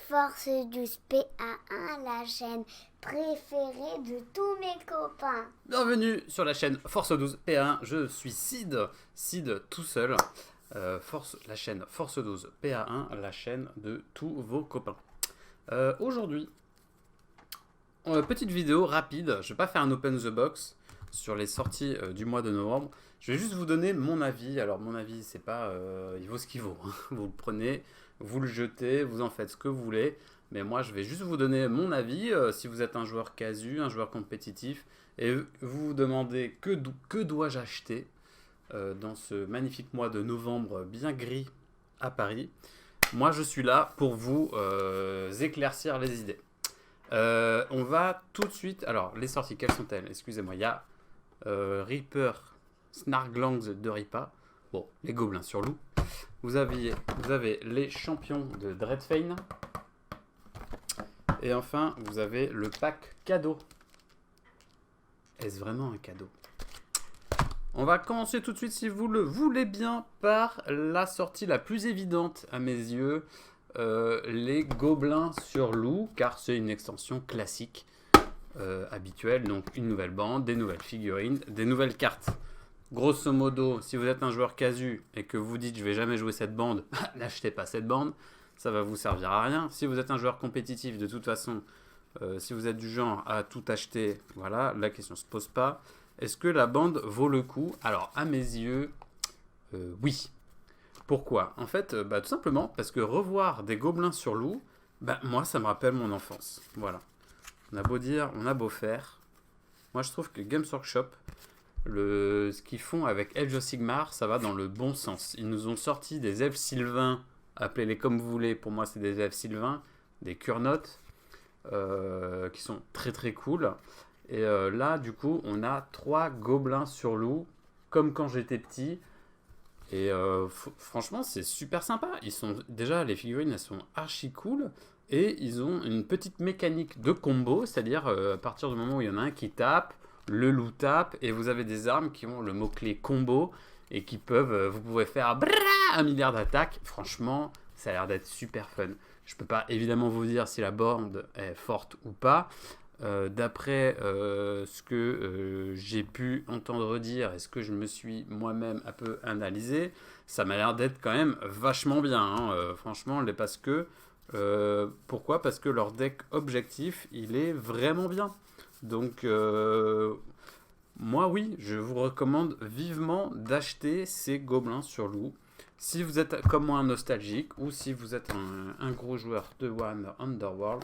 Force 12 PA1, la chaîne préférée de tous mes copains. Bienvenue sur la chaîne Force 12 PA1, je suis Sid tout seul. La chaîne Force 12 PA1, la chaîne de tous vos copains. Aujourd'hui, petite vidéo rapide, je vais pas faire un open the box sur les sorties du mois de novembre. Je vais juste vous donner mon avis. Alors mon avis, c'est pas, il vaut ce qu'il vaut. Vous le prenez, vous le jetez, vous en faites ce que vous voulez. Mais moi, je vais juste vous donner mon avis. Si vous êtes un joueur casu, un joueur compétitif, et vous vous demandez que dois-je acheter dans ce magnifique mois de novembre bien gris à Paris, moi je suis là pour vous éclaircir les idées. On va tout de suite. Alors, les sorties, quelles sont-elles? Excusez-moi, il y a Reaper Snarglangs de Ripa. Bon, les gobelins sur loup. Vous avez les champions de Dreadfane. Et enfin, vous avez le pack cadeau. Est-ce vraiment un cadeau? On va commencer tout de suite, si vous le voulez bien, par la sortie la plus évidente à mes yeux. Les gobelins sur loup, car c'est une extension classique habituelle. Donc une nouvelle bande, des nouvelles figurines, des nouvelles cartes. Grosso modo, si vous êtes un joueur casu et que vous dites je vais jamais jouer cette bande, n'achetez pas cette bande, ça va vous servir à rien. Si vous êtes un joueur compétitif, de toute façon, si vous êtes du genre à tout acheter, voilà, la question se pose pas. Est-ce que la bande vaut le coup? Alors à mes yeux, oui. Pourquoi? En fait, tout simplement parce que revoir des gobelins sur loup, moi ça me rappelle mon enfance. Voilà. On a beau dire, on a beau faire. Moi je trouve que Games Workshop, ce qu'ils font avec Age of Sigmar, ça va dans le bon sens. Ils nous ont sorti des elfes sylvains, appelez-les comme vous voulez, pour moi c'est des elfes sylvains, des curnotes, qui sont très très cool. Et là du coup on a 3 gobelins sur loup, comme quand j'étais petit. Et franchement c'est super sympa. Déjà les figurines elles sont archi cool. Et ils ont une petite mécanique de combo, c'est-à-dire à partir du moment où il y en a un qui tape, le loup tape, et vous avez des armes qui ont le mot-clé combo, et qui peuvent, vous pouvez faire 1 milliard d'attaques. Franchement, ça a l'air d'être super fun. Je peux pas évidemment vous dire si la bande est forte ou pas. D'après ce que j'ai pu entendre dire et ce que je me suis moi-même un peu analysé, ça m'a l'air d'être quand même vachement bien, hein. Franchement, parce que pourquoi? Parce que leur deck objectif, il est vraiment bien. Donc, moi, oui, je vous recommande vivement d'acheter ces gobelins sur loup. Si vous êtes comme moi un nostalgique ou si vous êtes un gros joueur de Warhammer Underworld,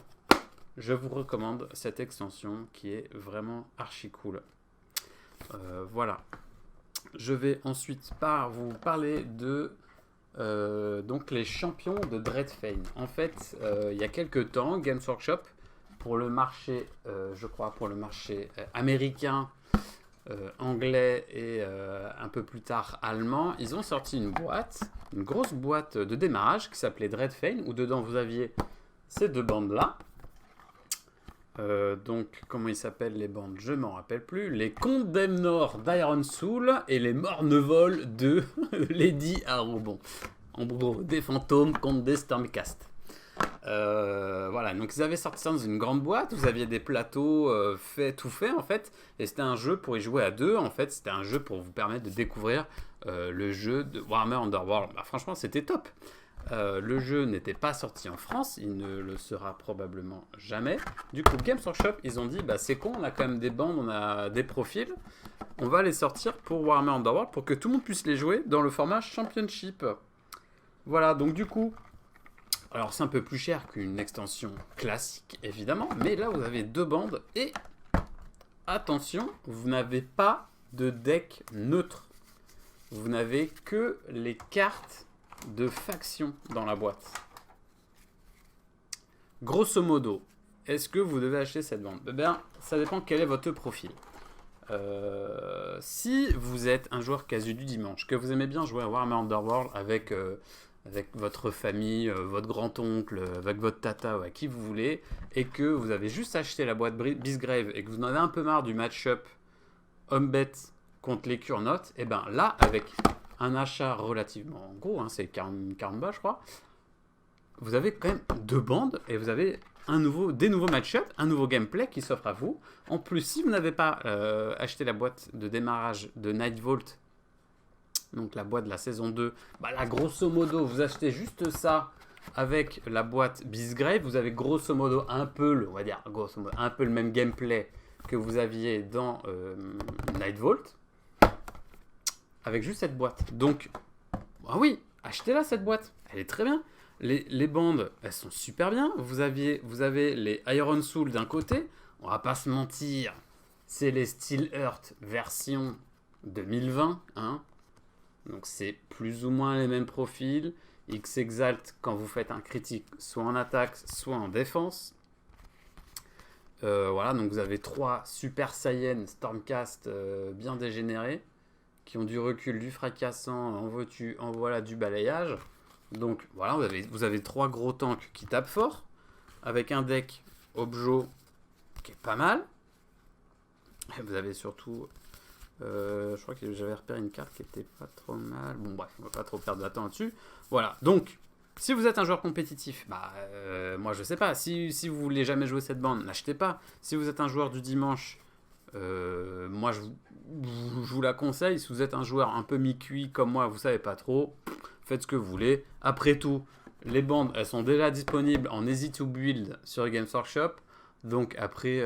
je vous recommande cette extension qui est vraiment archi cool. Voilà. Je vais ensuite vous parler de donc les champions de Dreadfane. En fait, il y a quelques temps, Games Workshop, pour le marché, je crois, pour le marché américain, anglais et un peu plus tard allemand, ils ont sorti une grosse boîte de démarrage qui s'appelait Dreadfane, où dedans vous aviez ces 2 bandes-là. Donc, comment ils s'appellent les bandes? Je m'en rappelle plus. Les Condemnor d'Iron Soul et les Mornevol de Lady Arrow. Bon, en gros, des fantômes contre des Stormcast. Voilà, donc ils avaient sorti ça dans une grande boîte. Vous aviez des plateaux tout faits en fait. Et c'était un jeu pour y jouer à 2. En fait, c'était un jeu pour vous permettre de découvrir le jeu de Warhammer Underworld. Franchement, c'était top. Le jeu n'était pas sorti en France, il ne le sera probablement jamais. Du coup, Games Workshop, ils ont dit, c'est con, on a quand même des bandes, on a des profils, on va les sortir pour Warhammer Underworld pour que tout le monde puisse les jouer dans le format Championship. Voilà, donc du coup, alors c'est un peu plus cher qu'une extension classique, évidemment, mais là vous avez 2 bandes et attention, vous n'avez pas de deck neutre. Vous n'avez que les cartes de faction dans la boîte. Grosso modo, est-ce que vous devez acheter cette bande? Ça dépend quel est votre profil. Si vous êtes un joueur casu du dimanche, que vous aimez bien jouer à Warhammer Underworld avec votre famille, votre grand-oncle, avec votre tata ou avec qui vous voulez, et que vous avez juste acheté la boîte Beastgrave et que vous en avez un peu marre du match-up homme-bête contre les curnotes, et là, avec un achat relativement gros, c'est 40 balles je crois, vous avez quand même 2 bandes et vous avez des nouveaux match-up, un nouveau gameplay qui s'offre à vous. En plus, si vous n'avez pas acheté la boîte de démarrage de Nightvolt, donc la boîte de la saison 2, bah là, grosso modo, vous achetez juste ça avec la boîte Beastgrave. Vous avez grosso modo un peu le même gameplay que vous aviez dans Nightvolt, avec juste cette boîte. Donc, ah oui, achetez-la cette boîte, elle est très bien. Les bandes, elles sont super bien. Vous avez les Iron Soul d'un côté. On va pas se mentir, c'est les Steel Earth version 2020. Hein. Donc c'est plus ou moins les mêmes profils. X Exalt quand vous faites un critique, soit en attaque, soit en défense. Voilà, donc vous avez 3 Super Saiyan Stormcast bien dégénérés, qui ont du recul, du fracassant, en voilà du balayage. Donc voilà, vous avez 3 gros tanks qui tapent fort, avec un deck Objo qui est pas mal. Et vous avez surtout, je crois que j'avais repéré une carte qui était pas trop mal. Bon bref, on va pas trop perdre de temps là-dessus. Voilà, donc si vous êtes un joueur compétitif, moi je sais pas, si vous voulez jamais jouer cette bande, n'achetez pas. Si vous êtes un joueur du dimanche, moi je vous la conseille. Si vous êtes un joueur un peu mi-cuit comme moi, vous savez pas trop, faites ce que vous voulez. Après tout, les bandes, elles sont déjà disponibles en easy to build sur Games Workshop. Donc après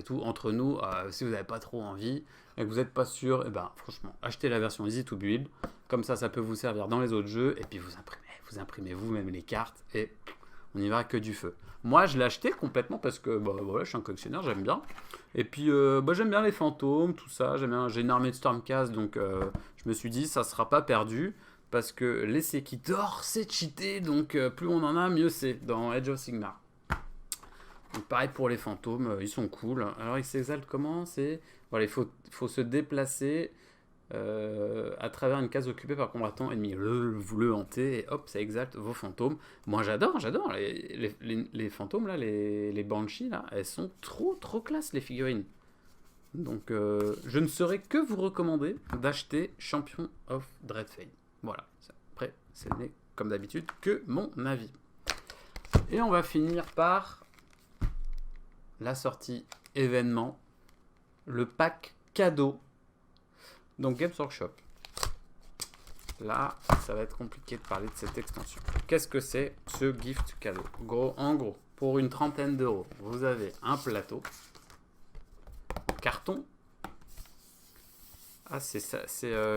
tout, entre nous, si vous n'avez pas trop envie et que vous n'êtes pas sûr, franchement, achetez la version easy to build. Comme ça peut vous servir dans les autres jeux. Et puis vous imprimez vous-même les cartes et on y va que du feu. Moi, je l'ai acheté complètement parce que je suis un collectionneur, j'aime bien. Et puis, j'aime bien les fantômes, tout ça. J'ai une armée de Stormcast, donc je me suis dit, ça ne sera pas perdu. Parce que les Sekidor, c'est cheaté, donc plus on en a, mieux c'est dans Age of Sigmar. Donc pareil pour les fantômes, ils sont cool. Alors ils s'exaltent comment? Voilà, il faut se déplacer à travers une case occupée par combattant ennemi. Vous le hantez et hop, ça exalte vos fantômes. Moi j'adore. Les fantômes là, les Banshees là, elles sont trop classe les figurines. Donc je ne saurais que vous recommander d'acheter Champion of Dreadfate. Voilà, après, ce n'est comme d'habitude que mon avis. Et on va finir par la sortie événement, le pack cadeau. Donc Games Workshop. Là, ça va être compliqué de parler de cette extension. Qu'est-ce que c'est ce gift cadeau? En gros, pour une trentaine d'euros, vous avez un plateau en carton. Ah, c'est ça,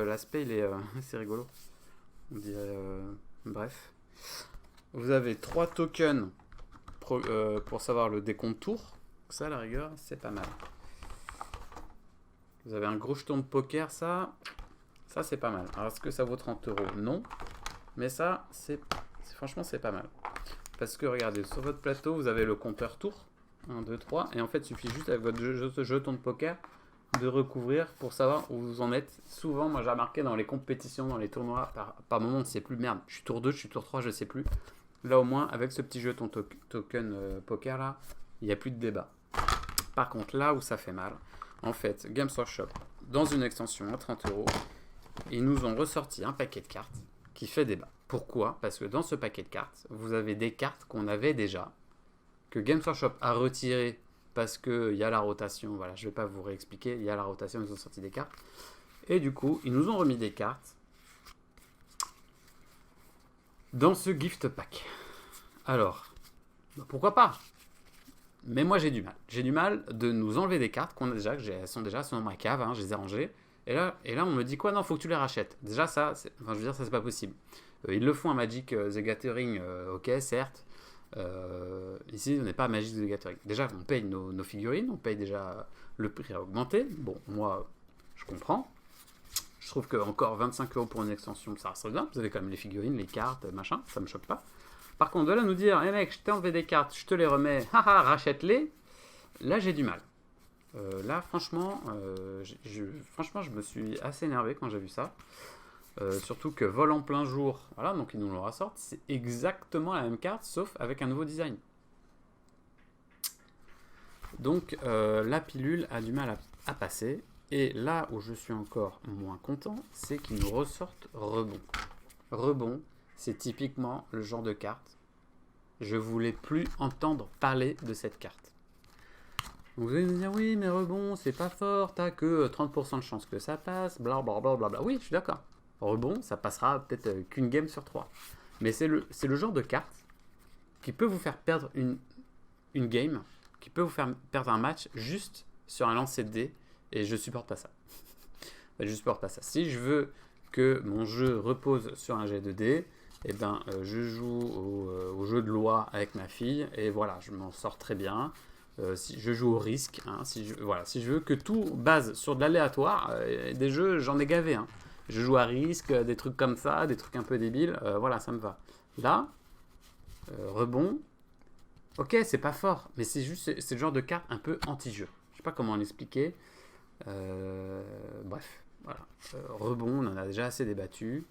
l'aspect, il est, c'est rigolo. On dirait, bref. Vous avez 3 tokens pour savoir le décompte tour. Ça, à la rigueur, c'est pas mal. Vous avez un gros jeton de poker, ça c'est pas mal. Alors, est-ce que ça vaut 30 euros? Non. Mais ça, franchement, c'est pas mal. Parce que, regardez, sur votre plateau, vous avez le compteur tour. 1, 2, 3. Et en fait, il suffit juste avec votre jeton de poker de recouvrir pour savoir où vous en êtes. Souvent, moi j'ai remarqué dans les compétitions, dans les tournois, par moment on ne sait plus, merde, je suis tour 2, je suis tour 3, je sais plus. Là au moins, avec ce petit jeton token poker là, il n'y a plus de débat. Par contre, là où ça fait mal, en fait, Games Workshop, dans une extension à 30 euros, ils nous ont ressorti un paquet de cartes qui fait débat. Pourquoi? Parce que dans ce paquet de cartes, vous avez des cartes qu'on avait déjà, que Games Workshop a retirées parce qu'il y a la rotation, voilà, je ne vais pas vous réexpliquer, il y a la rotation, ils ont sorti des cartes. Et du coup, ils nous ont remis des cartes dans ce gift pack. Alors, pourquoi pas? Mais moi j'ai du mal. J'ai du mal de nous enlever des cartes qu'on a déjà, elles sont dans ma cave, hein, je les ai rangées. Et là on me dit quoi? Non, faut que tu les rachètes. Déjà ça, ça c'est pas possible. Ils le font à Magic the Gathering, ok, certes. Ici on n'est pas à Magic the Gathering. Déjà on paye nos figurines, on paye déjà le prix à augmenter. Bon, moi je comprends. Je trouve que encore 25 € pour une extension, ça reste bien. Vous avez quand même les figurines, les cartes, machin, ça me choque pas. Par contre, de là nous dire, mec, je t'ai enlevé des cartes, je te les remets, haha, rachète-les. Là j'ai du mal. Là franchement, je me suis assez énervé quand j'ai vu ça. Surtout que vol en plein jour, voilà, donc ils nous le ressortent, c'est exactement la même carte, sauf avec un nouveau design. Donc la pilule a du mal à passer, et là où je suis encore moins content, c'est qu'ils nous ressortent rebond. Rebond, c'est typiquement le genre de carte Je voulais plus entendre parler de cette carte. Donc vous allez me dire, oui, mais rebond, c'est pas fort, t'as que 30% de chance que ça passe, blablabla. Oui, je suis d'accord. Rebond, ça passera peut-être qu'une game sur 3. Mais c'est le genre de carte qui peut vous faire perdre une game, qui peut vous faire perdre un match juste sur un lancer de dés, et je supporte pas ça. Je supporte pas ça. Si je veux que mon jeu repose sur un jet de dés, eh ben, je joue au jeu de loi avec ma fille, et voilà, je m'en sors très bien. Si je joue au risque, hein, si je veux que tout base sur de l'aléatoire, des jeux, j'en ai gavé. Hein. Je joue à risque, des trucs comme ça, des trucs un peu débiles, voilà, ça me va. Là, rebond, ok, c'est pas fort, mais c'est le genre de carte un peu anti-jeu. Je sais pas comment l'expliquer. Bref, voilà. Rebond, on en a déjà assez débattu.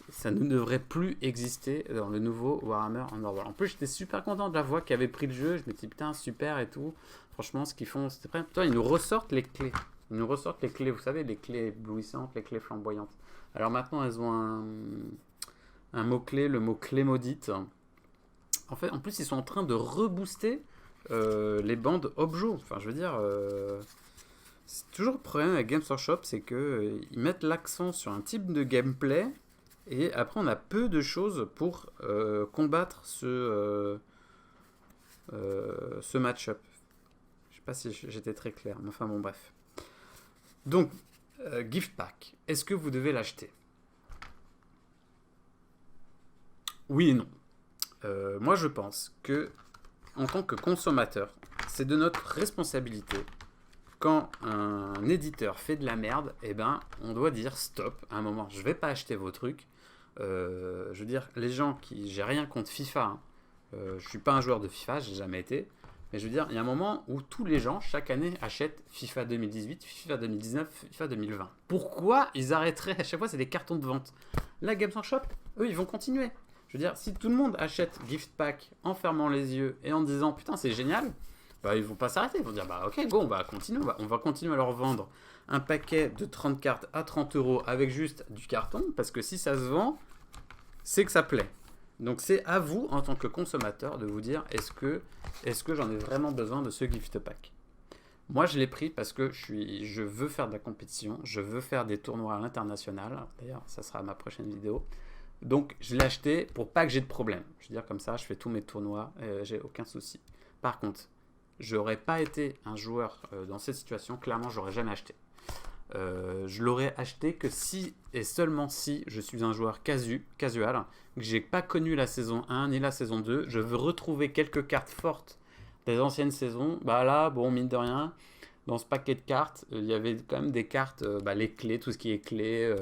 Ça ne devrait plus exister dans le nouveau Warhammer Underworld. En plus, j'étais super content de la voix qui avait pris le jeu. Je me dis, putain, super et tout. Franchement, ce qu'ils font, c'était prêt. Toi, ils nous ressortent les clés. Ils nous ressortent les clés, vous savez, les clés éblouissantes, les clés flamboyantes. Alors maintenant, elles ont un mot-clé, le mot clé maudite. En fait, en plus, ils sont en train de rebooster les bandes objo. Enfin, je veux dire... c'est toujours le problème avec Games Workshop, c'est qu'ils mettent l'accent sur un type de gameplay et après on a peu de choses pour combattre ce match-up. Je sais pas si j'étais très clair, mais enfin bon bref. Donc, Gift Pack, est-ce que vous devez l'acheter? Oui et non. Moi je pense que en tant que consommateur, c'est de notre responsabilité. Quand un éditeur fait de la merde, eh ben, on doit dire stop. À un moment, je vais pas acheter vos trucs. Je veux dire, les gens qui... J'ai rien contre FIFA. Hein. Je suis pas un joueur de FIFA, j'ai jamais été. Mais je veux dire, il y a un moment où tous les gens, chaque année, achètent FIFA 2018, FIFA 2019, FIFA 2020. Pourquoi ils arrêteraient? À chaque fois, c'est des cartons de vente. Là, Games Workshop, eux, ils vont continuer. Je veux dire, si tout le monde achète Gift Pack en fermant les yeux et en disant putain, c'est génial, bah, ils vont pas s'arrêter. Ils vont dire bah ok, go, on va continuer. On va continuer à leur vendre un paquet de 30 cartes à 30 € avec juste du carton. Parce que si ça se vend, c'est que ça plaît. Donc c'est à vous, en tant que consommateur, de vous dire est-ce que j'en ai vraiment besoin de ce gift pack. Moi, je l'ai pris parce que je veux faire de la compétition. Je veux faire des tournois à l'international. D'ailleurs, ça sera ma prochaine vidéo. Donc, je l'ai acheté pour pas que j'ai de problème. Je veux dire, comme ça, je fais tous mes tournois. J'ai aucun souci. Par contre, j'aurais pas été un joueur dans cette situation, clairement, j'aurais jamais acheté. Je l'aurais acheté que si et seulement si je suis un joueur casual, que j'ai pas connu la saison 1 ni la saison 2, je veux retrouver quelques cartes fortes des anciennes saisons. Bah là, bon, mine de rien, dans ce paquet de cartes, il y avait quand même des cartes, les clés, tout ce qui est clés,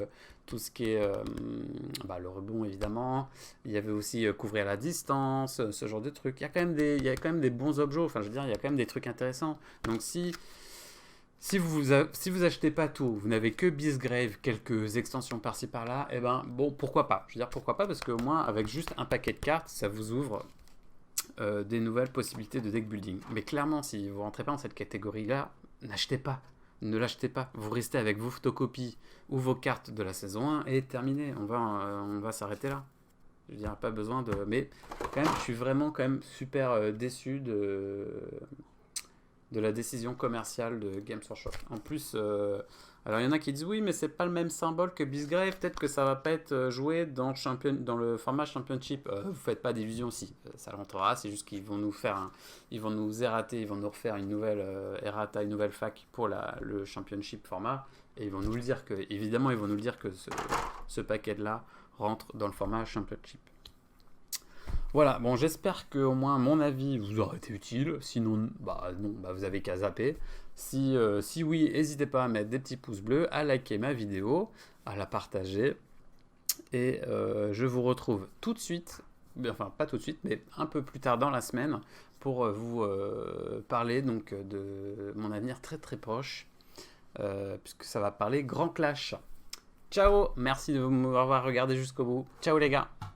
tout ce qui est le rebond évidemment. Il y avait aussi couvrir la distance, ce genre de trucs. Il y a quand même des bons objets. Enfin, je veux dire, il y a quand même des trucs intéressants. Donc si vous achetez pas tout, vous n'avez que Beastgrave, quelques extensions par-ci par-là, eh ben bon, pourquoi pas? Je veux dire pourquoi pas, parce qu'au moins avec juste un paquet de cartes, ça vous ouvre des nouvelles possibilités de deck building. Mais clairement, si vous rentrez pas dans cette catégorie-là, n'achetez pas. Ne l'achetez pas. Vous restez avec vos photocopies ou vos cartes de la saison 1 et terminé. On va s'arrêter là. Je veux dire, pas besoin de... Mais quand même, je suis vraiment quand même super déçu de la décision commerciale de Games Workshop. En plus, alors il y en a qui disent oui, mais c'est pas le même symbole que Beastgrave, peut-être que ça va pas être joué dans le format Championship. Vous faites pas division si, ça rentrera, c'est juste qu'ils vont nous faire ils vont nous errater, ils vont nous refaire une nouvelle errata, une nouvelle fac pour le Championship format, et ils vont nous le dire que, évidemment, ils vont nous le dire que ce paquet-là rentre dans le format Championship. Voilà, bon, j'espère que au moins mon avis vous aura été utile. Sinon, non, vous avez qu'à zapper. Si oui, n'hésitez pas à mettre des petits pouces bleus, à liker ma vidéo, à la partager. Et je vous retrouve tout de suite, enfin pas tout de suite, mais un peu plus tard dans la semaine pour vous parler donc de mon avenir très très proche, puisque ça va parler Grand Clash. Ciao, merci de m'avoir regardé jusqu'au bout. Ciao les gars.